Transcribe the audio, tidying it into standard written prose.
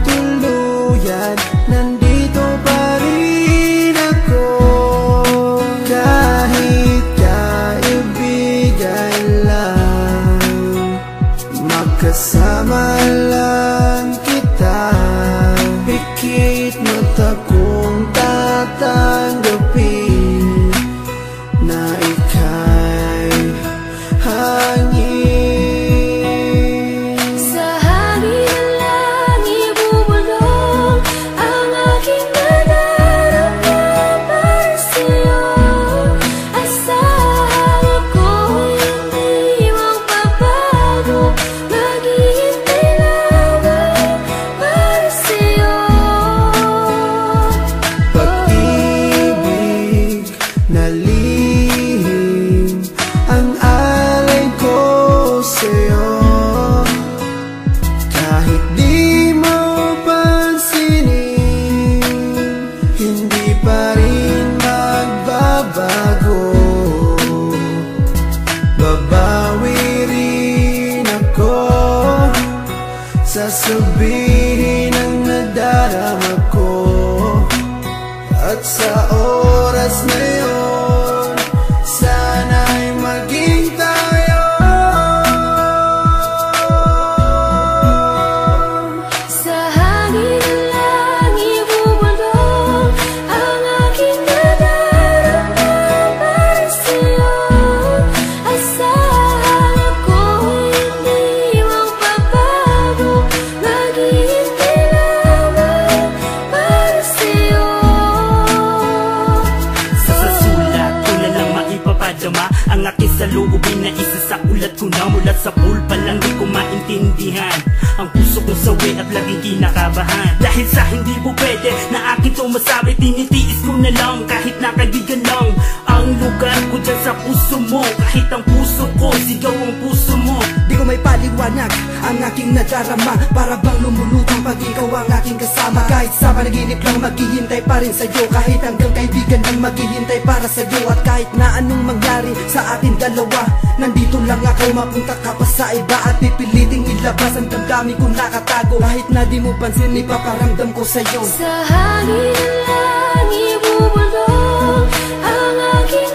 tuluyan, nandito pa rin ako. Kahit kaibigan lang, makasama lang kita. Pikit mata kong tatanggapin na ika'y hangin. Sa hangin lang ibubulong ang aking nadarama para sa'yo. Asahan ako'y hindi magbabago, maghihintay lamang para sa'yo. Pag-ibig na lihim ang alay ko sa'yo. Kahit di mo pansinin, hindi pa rin magbabago. Babawi rin ako, sasabihin ang nadarama ko. At sa oras na yun, sana'y maging tayo. Sa hangin lang ibubulong ang aking nadarama para sa'yo. Asahan ako'y hindi magbabago, maghihintay lamang para sa'yo. Sa sulat ko na lang maipapadama ang aking saloobin na isa sa ulat ko na. Mula sa pool pa lang di ko maintindihan ang puso kong sawi at laging kinakabahan. Dahil sa hindi po pwede na akin to masabi, tinitiis ko na lang kahit na kaibigan lang ang lugar ko dyan sa puso mo. Kahit ang puso ko, sigaw ang puso mo. Di ko may paliwanag ang aking nadarama, para bang lumulutang pag ikaw ang aking kasama. Kahit sa panaginip lang maghihintay pa rin sa'yo, kahit hanggang kaibigan lang maghihintay para sa'yo. At kahit na anong mangyari sa ating dalawa, nandito lang ako, mapunta ka pa sa iba at pipiliting ilabas ang damdamin kong nakatago. Kahit na di mo pansin, ipaparamdam ko sa'yo. Sa hangin lang ibubulong ang aking